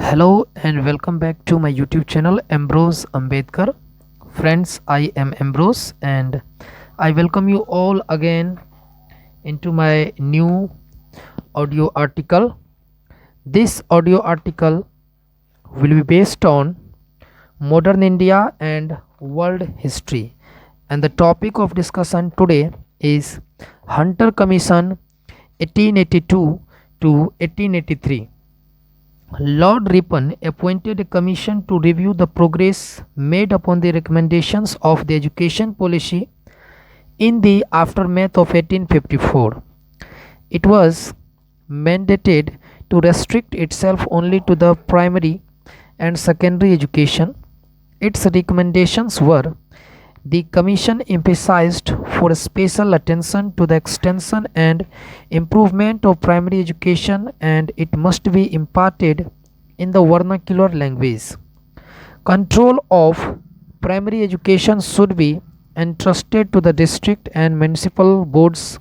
Hello and welcome back to my YouTube channel Ambrose Ambedkar. Friends, I am Ambrose and I welcome you all again into my new audio article. This audio article will be based on modern India and world history, and the topic of discussion today is Hunter Commission 1882 to 1883. Lord Ripon appointed a commission to review the progress made upon the recommendations of the education policy in the aftermath of 1854. It was mandated to restrict itself only to the primary and secondary education. Its recommendations were: the Commission emphasized for special attention to the extension and improvement of primary education, and it must be imparted in the vernacular language. Control of primary education should be entrusted to the district and municipal boards,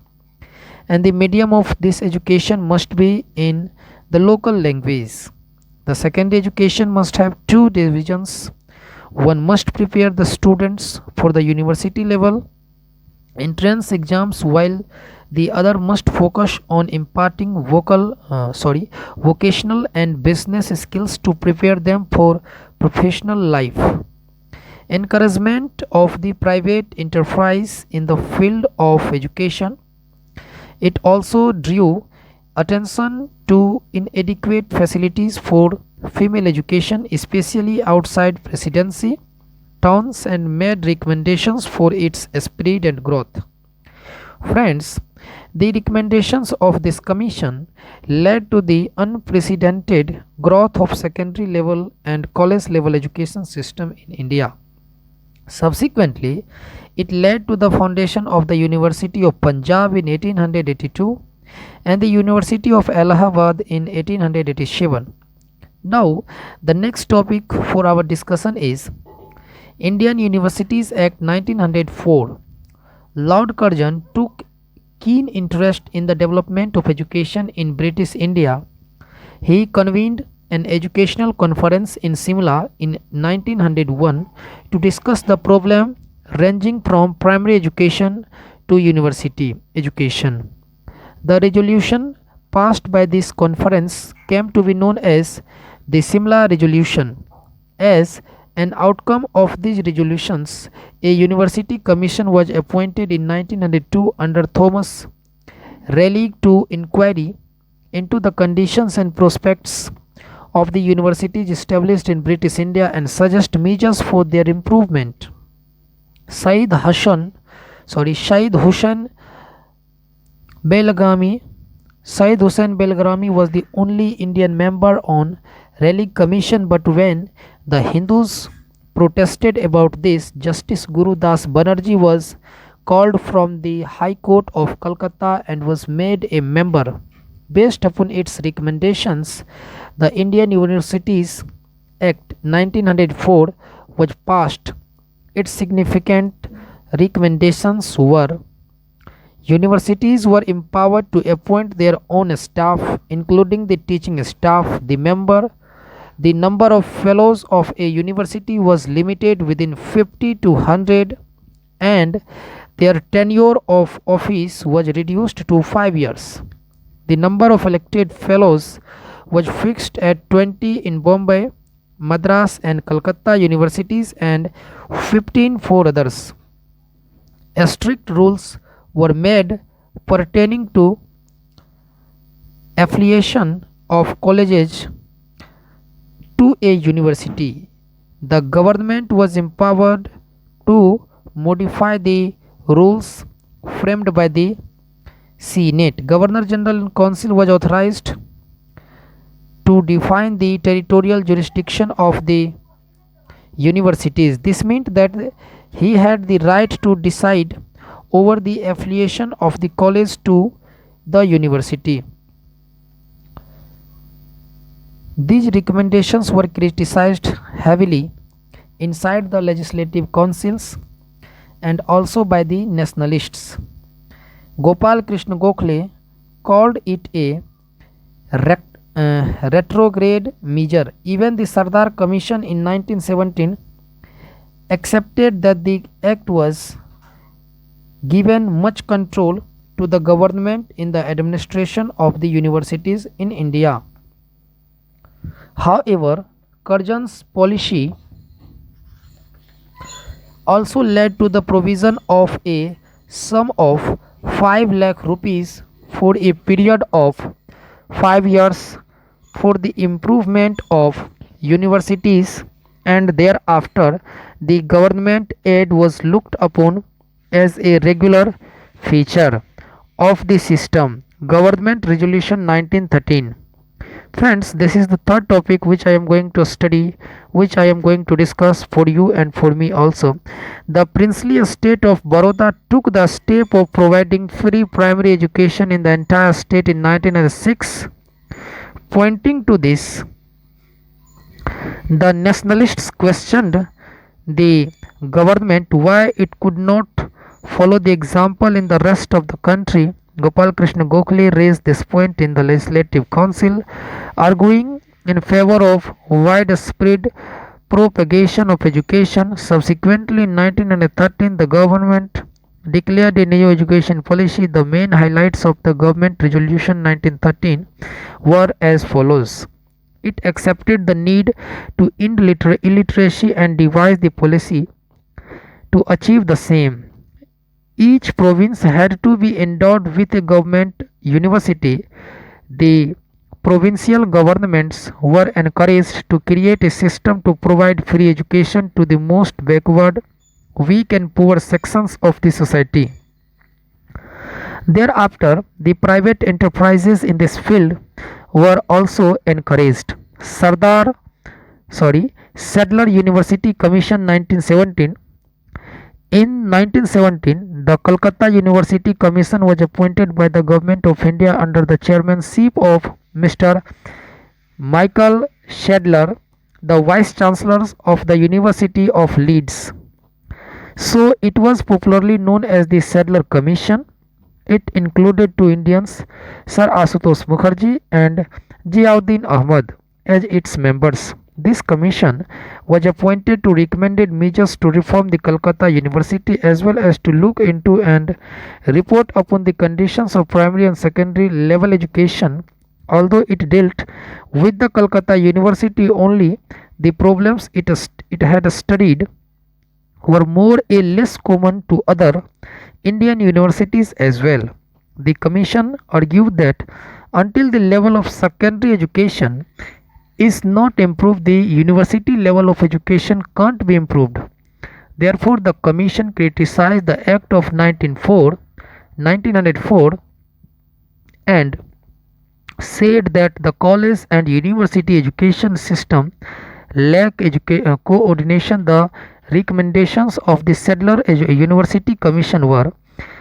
and the medium of this education must be in the local language. The secondary education must have two divisions. One must prepare the students for the university level entrance exams, while the other must focus on imparting vocational and business skills to prepare them for professional life. Encouragement of the private enterprise in the field of education. It also drew attention to inadequate facilities for female education, especially outside presidency towns, and made recommendations for its spread and growth. Friends, the recommendations of this commission led to the unprecedented growth of secondary level and college level education system in India. Subsequently, it led to the foundation of the University of Punjab in 1882 and the University of Allahabad in 1887. Now, the next topic for our discussion is Indian Universities Act 1904. Lord Curzon took keen interest in the development of education in British India. He convened an educational conference in Simla in 1901 to discuss the problem ranging from primary education to university education. The resolution passed by this conference came to be known as the Simla Resolution. As an outcome of these resolutions, a university commission was appointed in 1902 under Thomas Raleigh to inquiry into the conditions and prospects of the universities established in British India and suggest measures for their improvement. Said Hussain Belgami was the only Indian member on Raleigh Commission, but when the Hindus protested about this, Justice Guru Das Banerjee was called from the High Court of Calcutta and was made a member. Based upon its recommendations, the Indian Universities Act 1904 was passed. Its significant recommendations were: universities were empowered to appoint their own staff, including the teaching staff. The number of fellows of a university was limited within 50 to 100, and their tenure of office was reduced to 5 years. The number of elected fellows was fixed at 20 in Bombay, Madras, and Calcutta universities, and 15 for others. Strict rules were made pertaining to affiliation of colleges to a university. The government was empowered to modify the rules framed by the Senate. Governor General and Council was authorized to define the territorial jurisdiction of the universities. This meant that he had the right to decide over the affiliation of the college to the university. These recommendations were criticized heavily inside the legislative councils and also by the nationalists. Gopal Krishna Gokhale called it a retrograde measure. Even the Sardar Commission in 1917 accepted that the act was given much control to the government in the administration of the universities in India. However, Curzon's policy also led to the provision of a sum of 5 lakh rupees for a period of 5 years for the improvement of universities, and thereafter the government aid was looked upon as a regular feature of the system. Government Resolution 1913. Friends, this is the third topic which I am going to study, which I am going to discuss for you and for me also. The princely estate of Baroda took the step of providing free primary education in the entire state in 1906. Pointing to this, the nationalists questioned the government why it could not follow the example in the rest of the country. Gopal Krishna Gokhale raised this point in the Legislative Council, arguing in favor of widespread propagation of education. Subsequently, in 1913, the government declared a new education policy. The main highlights of the Government Resolution 1913 were as follows. It accepted the need to end illiteracy and devised the policy to achieve the same. Each province had to be endowed with a government university. The provincial governments were encouraged to create a system to provide free education to the most backward, weak and poor sections of the society. Thereafter, the private enterprises in this field were also encouraged. Sadler University Commission 1917. In 1917, the Calcutta University Commission was appointed by the Government of India under the chairmanship of Mr. Michael Sadler, the Vice Chancellor of the University of Leeds. So it was popularly known as the Sadler Commission. It included two Indians, Sir Ashutosh Mukherjee and Ziauddin Ahmad, as its members. This commission was appointed to recommend measures to reform the Calcutta University as well as to look into and report upon the conditions of primary and secondary level education. Although it dealt with the Calcutta University only, the problems it had studied were more or less common to other Indian universities as well. The commission argued that until the level of secondary education is not improved, the university level of education can't be improved. Therefore, the commission criticized the Act of 1904 and said that the college and university education system lack coordination. The recommendations of the Sadler University Commission were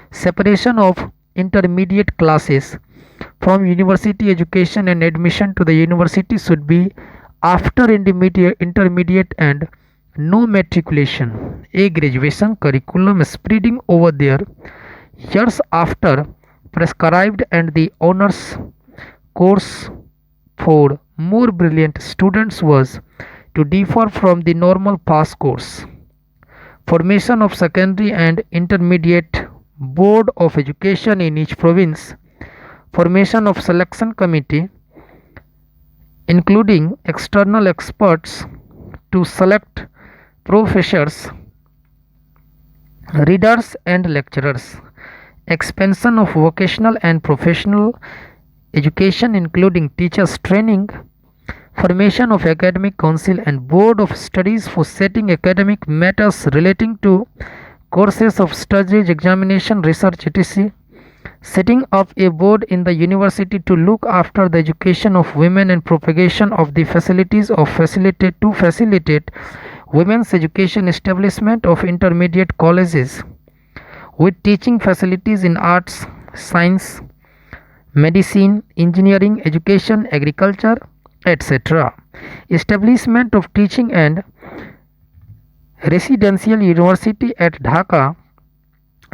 separation of intermediate classes from university education, and admission to the university should be after intermediate and no matriculation. A graduation curriculum spreading over their years after prescribed, and the honors course for more brilliant students was to differ from the normal pass course. Formation of secondary and intermediate board of education in each province. Formation of selection committee including external experts to select professors, readers and lecturers. Expansion of vocational and professional education including teachers training. Formation of academic council and board of studies for setting academic matters relating to courses of studies, examination, research, etc. Setting up a board in the university to look after the education of women and propagation of the facilities of facilitate women's education. Establishment of intermediate colleges with teaching facilities in arts, science, medicine, engineering, education, agriculture, etc. Establishment of teaching and residential university at Dhaka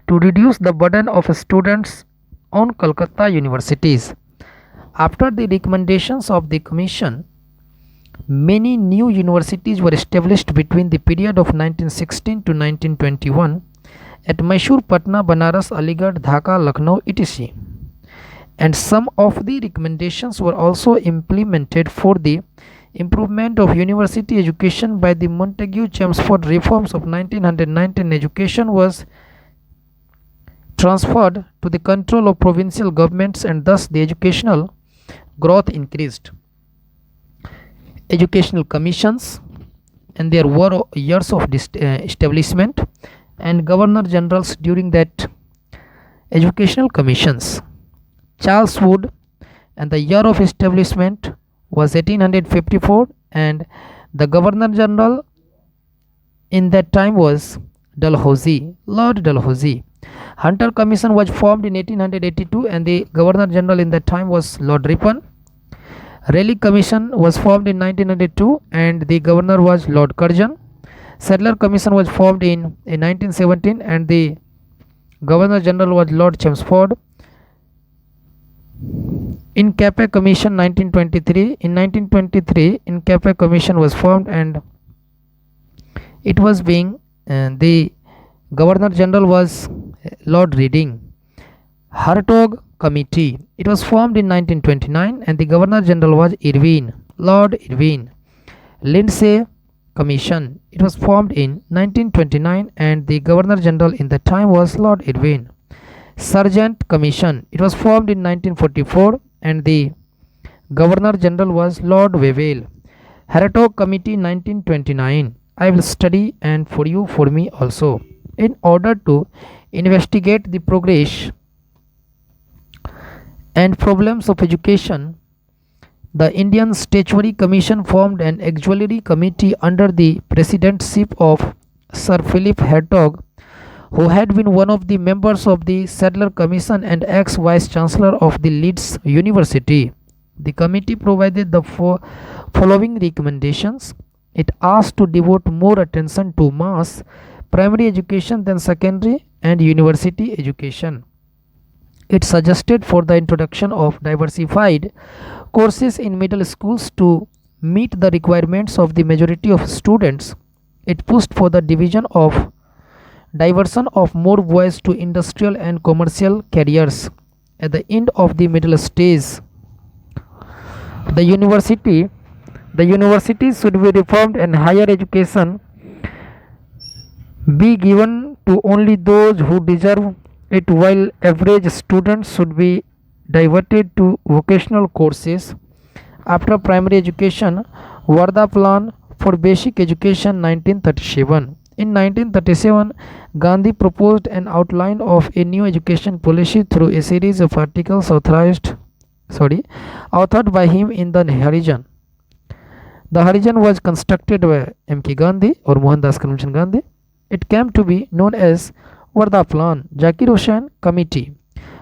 to reduce the burden of students on Calcutta universities. After the recommendations of the commission, many new universities were established between the period of 1916 to 1921 at Mysore, Patna, Banaras, Aligarh, Dhaka, Lucknow, etc. And some of the recommendations were also implemented for the improvement of university education by the Montagu-Chelmsford reforms of 1919. Education was transferred to the control of provincial governments, and thus the educational growth increased. Educational commissions, and there were years of establishment, and governor generals during that educational commissions. Charles Wood, and the year of establishment was 1854, and the governor general in that time was Dalhousie, Lord Dalhousie. Hunter Commission was formed in 1882, and the governor general in that time was Lord Ripon. Raleigh Commission was formed in 1902, and the governor was Lord Curzon. Sadler Commission was formed in 1917, and the governor general was Lord Chelmsford. Incapé Commission 1923. In 1923, Incapé Commission was formed, and it was being the governor general was Lord Reading. Hartog Committee, it was formed in 1929, and the governor general was Irvine, Lord Irvine. Lindsay Commission, it was formed in 1929, and the governor general in that time was Lord Irvine. Sargent Commission, it was formed in 1944, and the governor general was Lord Wavell. Hartog Committee 1929, I will study and for you, for me also. In order to investigate the progress and problems of education, the Indian Statutory Commission formed an auxiliary committee under the presidency of Sir Philip Hartog, who had been one of the members of the Sadler Commission and ex-Vice Chancellor of the Leeds University. The committee provided the following recommendations. It asked to devote more attention to mass primary education than secondary and university education. It suggested for the introduction of diversified courses in middle schools to meet the requirements of the majority of students. It pushed for the diversion of more boys to industrial and commercial careers. At the end of the middle stage, the universities should be reformed and higher education be given to only those who deserve it, while average students should be diverted to vocational courses. After primary education, Varda Plan for Basic Education 1937. In 1937, Gandhi proposed an outline of a new education policy through a series of articles authored by him in the Harijan. The Harijan was constructed by M.K. Gandhi or Mohandas Karamchand Gandhi. It came to be known as Varda Plan. Zakir Hussain Committee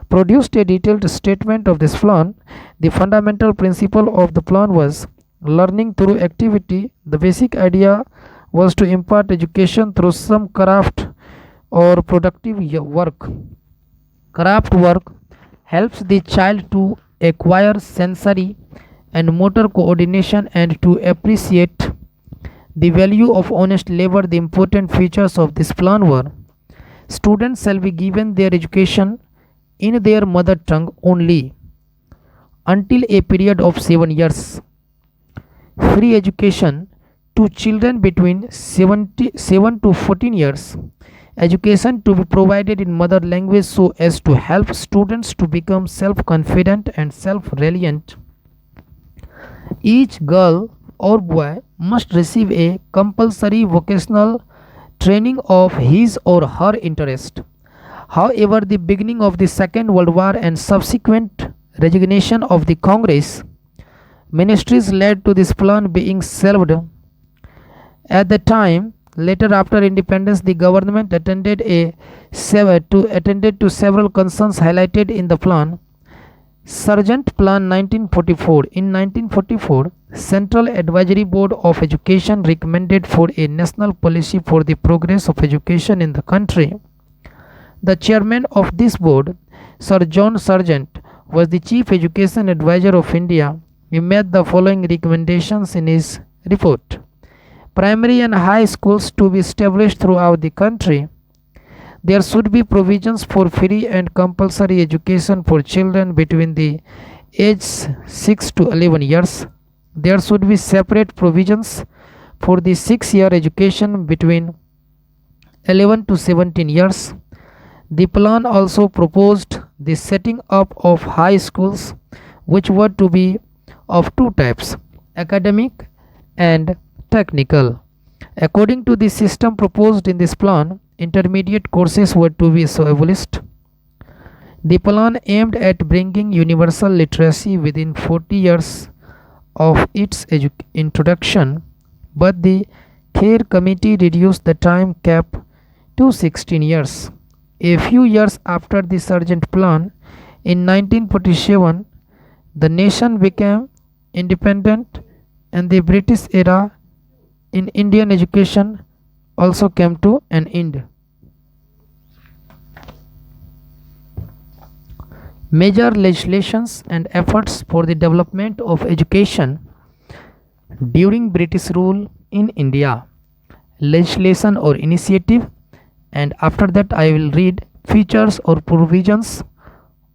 produced a detailed statement of this plan. The fundamental principle of the plan was learning through activity. The basic idea was to impart education through some craft or productive work. Craft work helps the child to acquire sensory and motor coordination and to appreciate the value of honest labor. The important features of this plan were: students shall be given their education in their mother tongue only until a period of 7 years. Free education to children between 7 to 14 years. Education to be provided in mother language so as to help students to become self-confident and self-reliant. Each girl or boy must receive a compulsory vocational training of his or her interest. However, the beginning of the Second World War and subsequent resignation of the Congress ministries led to this plan being shelved. At the time, later after independence, the government attended to several concerns highlighted in the plan. Sargent Plan 1944. In 1944, Central Advisory Board of Education recommended for a national policy for the progress of education in the country. The chairman of this board, Sir John Sargent, was the Chief Education Advisor of India. He made the following recommendations in his report. Primary and high schools to be established throughout the country. There should be provisions for free and compulsory education for children between the ages 6 to 11 years. There should be separate provisions for the 6-year education between 11 to 17 years. The plan also proposed the setting up of high schools, which were to be of two types, academic and technical. According to the system proposed in this plan, intermediate courses were to be abolished. The plan aimed at bringing universal literacy within 40 years of its introduction, but the Kher Committee reduced the time cap to 16 years. A few years after the Sargent Plan, in 1947, the nation became independent and the British era in Indian education also came to an end. Major legislations and efforts for the development of education during British rule in India. Legislation or initiative, and after that I will read features or provisions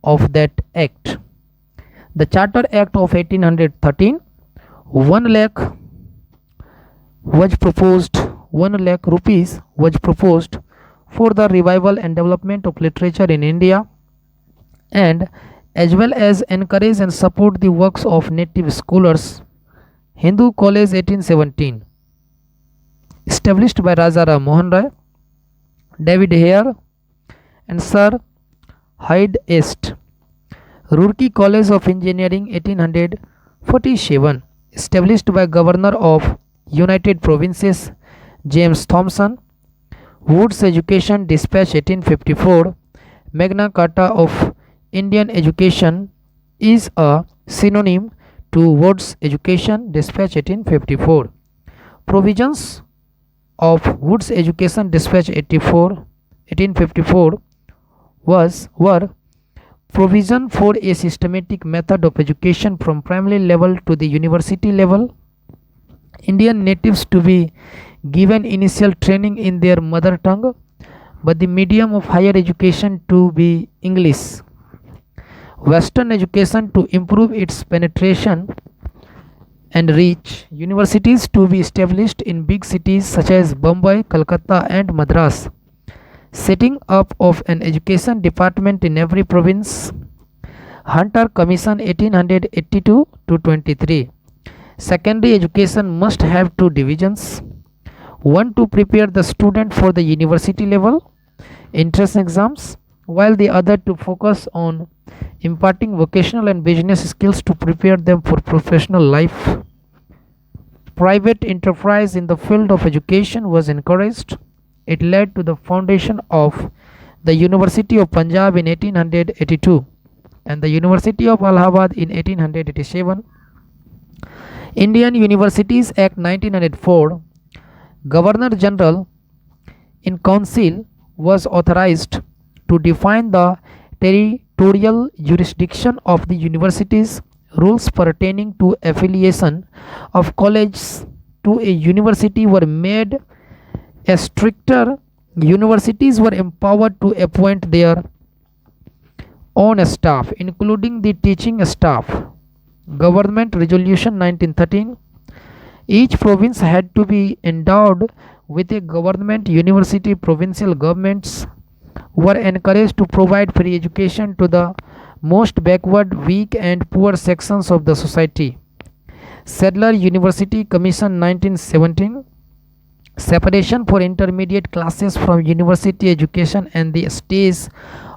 of that act. The Charter Act of 1813, 1 lakh was proposed, 1 lakh rupees was proposed for the revival and development of literature in India, and as well as encourage and support the works of native scholars. Hindu College 1817, established by Raja Ram Mohan Rai, David Hare and Sir Hyde East. Roorkee College of Engineering 1847, established by Governor of United Provinces James Thompson. Wood's Education Dispatch 1854, Magna Carta of Indian Education is a synonym to Wood's Education Dispatch 1854. Provisions of Wood's Education Dispatch 1854 were provision for a systematic method of education from primary level to the university level, Indian natives to be given initial training in their mother tongue, but the medium of higher education to be English, Western education to improve its penetration and reach, universities to be established in big cities such as Bombay, Calcutta and Madras, setting up of an education department in every province. Hunter Commission 1882 to 23. Secondary education must have two divisions, one to prepare the student for the university level entrance exams, while the other to focus on imparting vocational and business skills to prepare them for professional life. Private enterprise in the field of education was encouraged. It led to the foundation of the University of Punjab in 1882 and the University of Allahabad in 1887. Indian Universities Act 1904, Governor General in Council was authorized to define the territorial jurisdiction of the universities. Rules pertaining to affiliation of colleges to a university were made stricter. Universities were empowered to appoint their own staff, including the teaching staff. Government Resolution 1913. Each province had to be endowed with a government university. Provincial governments were encouraged to provide free education to the most backward, weak and poor sections of the society. Sadler University Commission 1917. Separation for intermediate classes from university education and the stage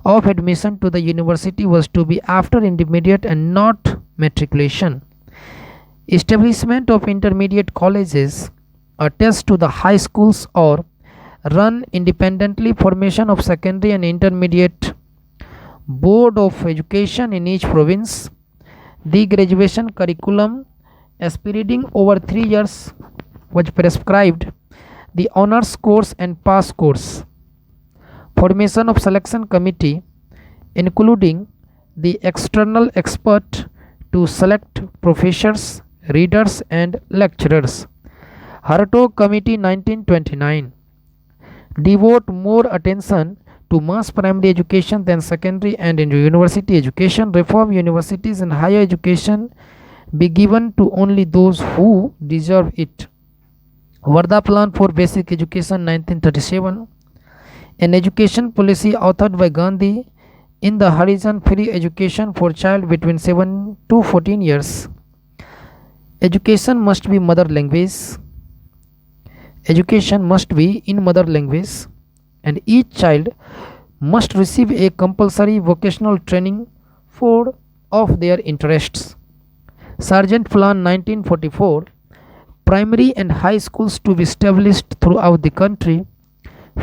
of admission to the university was to be after intermediate and not matriculation. Establishment of intermediate colleges attached to the high schools or run independently. Formation of secondary and intermediate board of education in each province. The graduation curriculum spreading over 3 years was prescribed. The honors course and pass course. Formation of selection committee including the external expert to select professors, readers, and lecturers. Hartog Committee 1929 devote more attention to mass primary education than secondary and university education. Reform universities and higher education be given to only those who deserve it. Varda Plan for Basic Education 1937, an education policy authored by Gandhi in the horizon free education for child between 7 to 14 years. Education must be mother language. Education must be in mother language, and each child must receive a compulsory vocational training for of their interests. Sergeant Plan 1944, primary and high schools to be established throughout the country,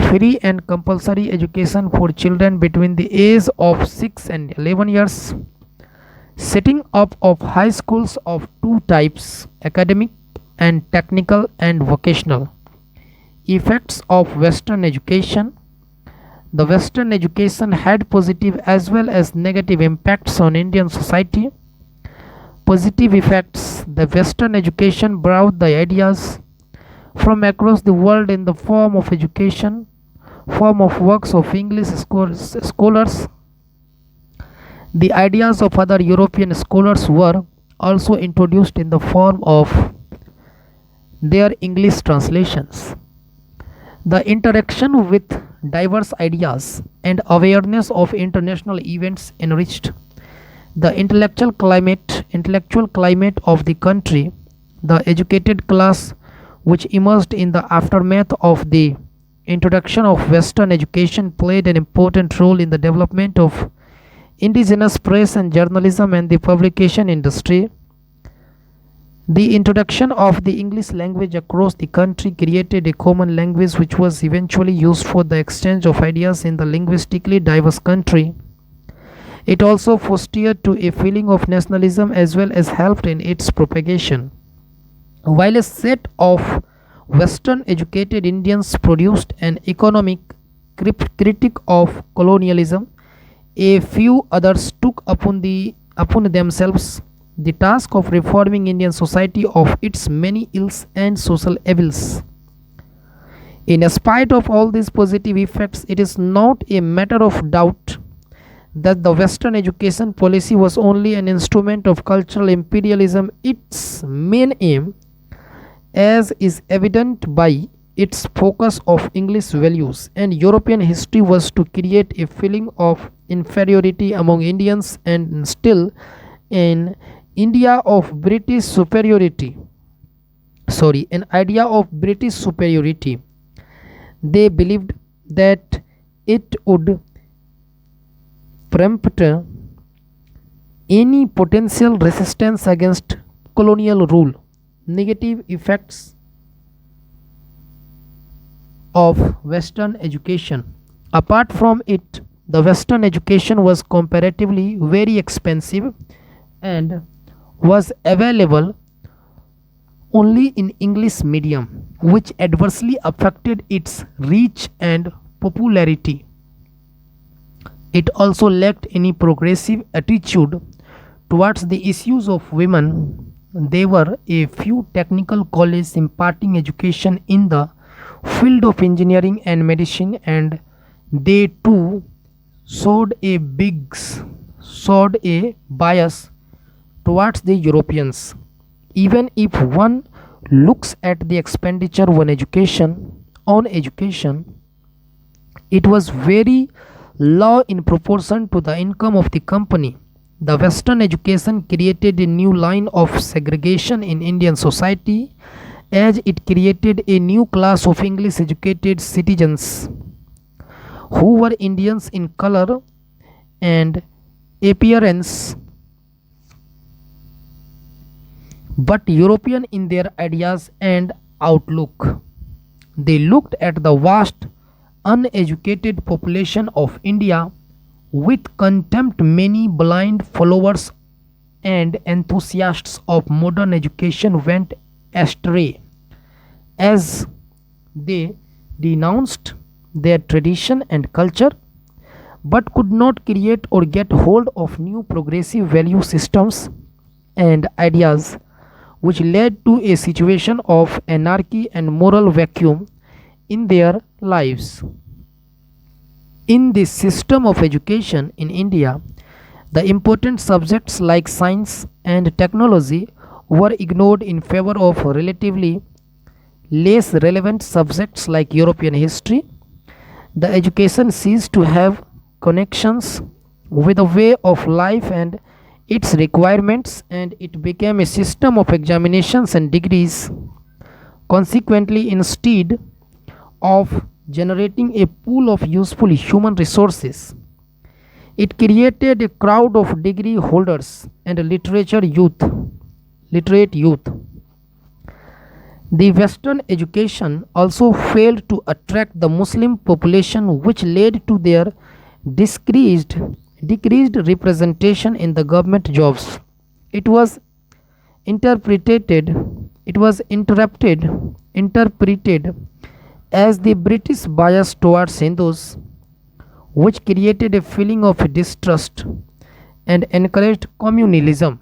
free and compulsory education for children between the age of 6 and 11 years, setting up of high schools of two types, academic and technical and vocational. Effects of Western education. The Western education had positive as well as negative impacts on Indian society. Positive effects. The Western education brought the ideas from across the world in the form of education, form of works of English scholars. The ideas of other European scholars were also introduced in the form of their English translations. The interaction with diverse ideas and awareness of international events enriched the intellectual climate of the country. The educated class which emerged in the aftermath of the introduction of Western education played an important role in the development of indigenous press and journalism and the publication industry. The introduction of the English language across the country created a common language which was eventually used for the exchange of ideas in the linguistically diverse country. It also fostered to a feeling of nationalism as well as helped in its propagation. While a set of Western educated Indians produced an economic critique of colonialism, a few others took upon themselves the task of reforming Indian society of its many ills and social evils. In spite of all these positive effects, it is not a matter of doubt that the Western education policy was only an instrument of cultural imperialism. Its main aim, as is evident by its focus of English values and European history, was to create a feeling of inferiority among Indians and instill an idea of British superiority. They believed that it would preempt any potential resistance against colonial rule. Negative effects of Western education. Apart from it, the Western education was comparatively very expensive and was available only in English medium, which adversely affected its reach and popularity. It also lacked any progressive attitude towards the issues of women. There were a few technical colleges imparting education in the field of engineering and medicine, and they too showed a bias towards the Europeans. Even if one looks at the expenditure on education, it was very low in proportion to the income of the company. The Western education created a new line of segregation in Indian society, as it created a new class of English educated citizens who were Indians in color and appearance but European in their ideas and outlook. They looked at the vast uneducated population of India with contempt. Many blind followers and enthusiasts of modern education went astray as they denounced their tradition and culture. but could not create or get hold of new progressive value systems and ideas, which led to a situation of anarchy and moral vacuum in their lives. In this system of education in India, the important subjects like science and technology were ignored in favor of relatively less relevant subjects like European history. The education ceased to have connections with the way of life and its requirements, and it became a system of examinations and degrees. Consequently, instead of generating a pool of useful human resources, it created a crowd of degree holders and literate youth. The Western education also failed to attract the Muslim population, which led to their decreased, decreased representation in the government jobs. It was interpreted interpreted as the British bias towards Hindus, which created a feeling of distrust and encouraged communalism.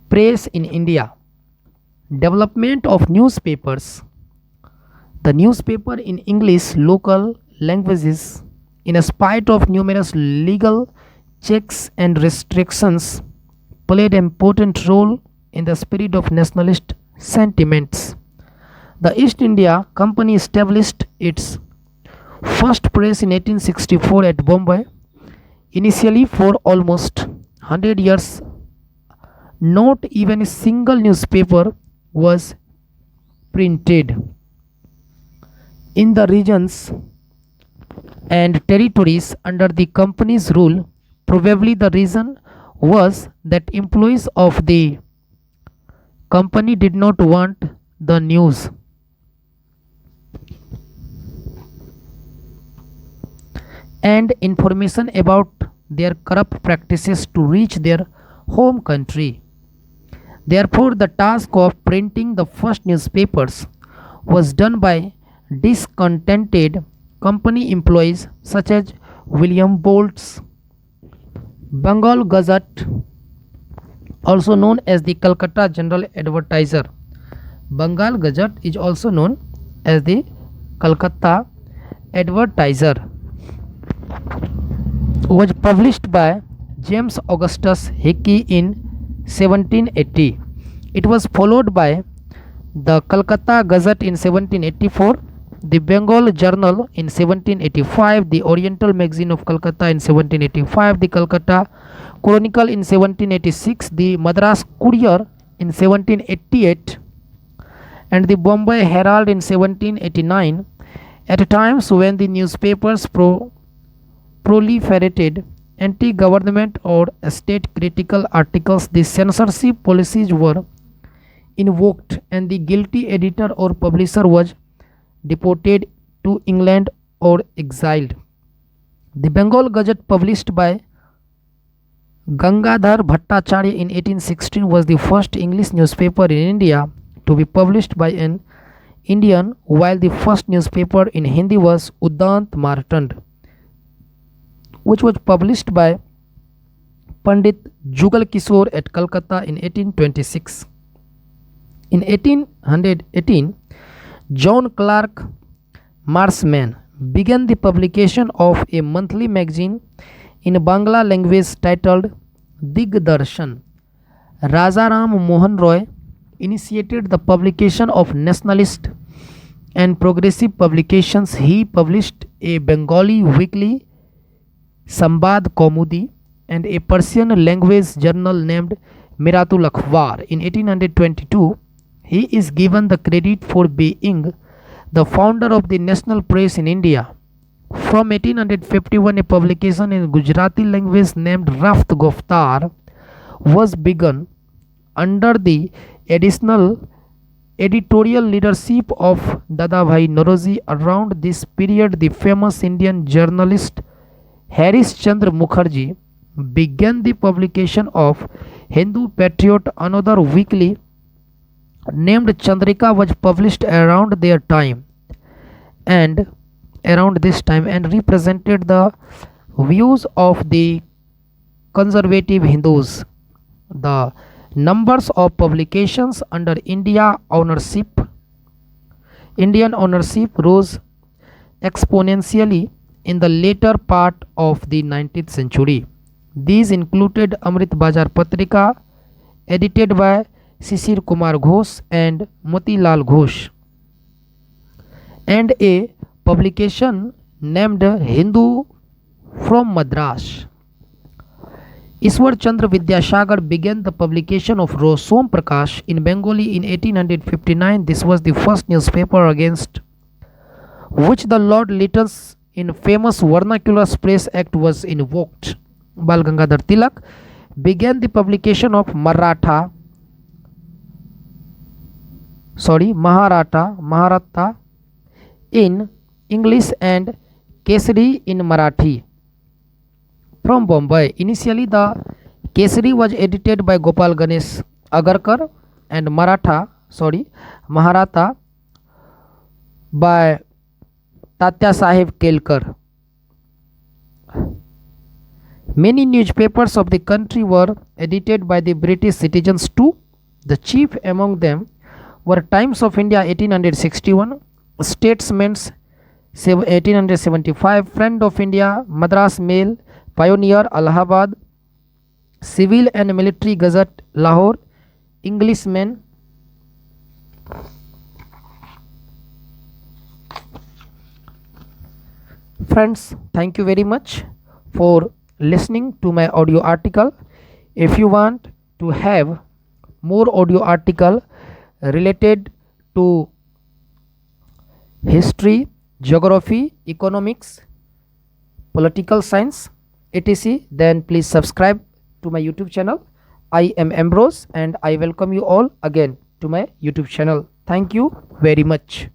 Press in India. Development of newspapers. The newspaper in English local languages, in spite of numerous legal checks and restrictions, played an important role in the spirit of nationalist sentiments. The East India Company established its first press in 1864 at Bombay. Initially, for almost 100 years, not even a single newspaper was printed. In the regions and territories under the company's rule, probably the reason was that employees of the company did not want the news and information about their corrupt practices to reach their home country. Therefore, the task of printing the first newspapers was done by discontented company employees such as William Bolt's Bengal Gazette, also known as the Calcutta General Advertiser. Bengal Gazette is also known as the Calcutta Advertiser, was published by James Augustus Hickey in 1780. It was followed by the Calcutta Gazette in 1784, the Bengal Journal in 1785, the Oriental Magazine of Calcutta in 1785, the Calcutta Chronicle in 1786, the Madras Courier in 1788, and the Bombay Herald in 1789. At times when the newspapers proliferated anti-government or state-critical articles, the censorship policies were invoked and the guilty editor or publisher was deported to England or exiled. The Bengal Gazette, published by Gangadhar Bhattacharya in 1816, was the first English newspaper in India to be published by an Indian, while the first newspaper in Hindi was Udant Martand, which was published by Pandit Jugal Kishore at Calcutta in 1826. In 1818, John Clark Marshman began the publication of a monthly magazine in Bangla language titled Digdarshan. Rajaram Mohan Roy initiated the publication of nationalist and progressive publications. He published a Bengali weekly, Sambad Kaumudi, and a Persian language journal named Miratul Akhbar. In 1822, he is given the credit for being the founder of the national press in India. From 1851, a publication in Gujarati language named Raft Goftar was begun under the additional editorial leadership of Dadabhai Naroji. Around this period, the famous Indian journalist Harish Chandra Mukherjee began the publication of Hindu Patriot. Another weekly named Chandrika was published around their time, and around this time and represented the views of the conservative Hindus. The numbers of publications under Indian ownership rose exponentially in the later part of the 19th century. These included Amrit Bazar Patrika, edited by Shishir Kumar Ghosh and Motilal Ghosh, and a publication named Hindu from Madras. Ishwar Chandra Vidyasagar began the publication of Som Prakash in Bengali in 1859. This was the first newspaper against which the Lord Lytton's famous Vernacular Press Act was invoked. Bal Gangadhar Tilak began the publication of Maratha in English and Kesari in Marathi from Bombay. Initially, the Kesari was edited by Gopal Ganesh Agarkar and Maharatha by Tatya Saheb Kelkar. Many newspapers of the country were edited by the British citizens too. The chief among them were Times of India 1861, Statesman's 1875, Friend of India, Madras Mail, Pioneer, Allahabad, Civil and Military Gazette, Lahore, Englishman, Friends, thank you very much for listening to my audio article. If you want to have more audio article related to history, geography, economics, political science, etc., then please subscribe to my YouTube channel. I am Ambrose and I welcome you all again to my YouTube channel. Thank you very much.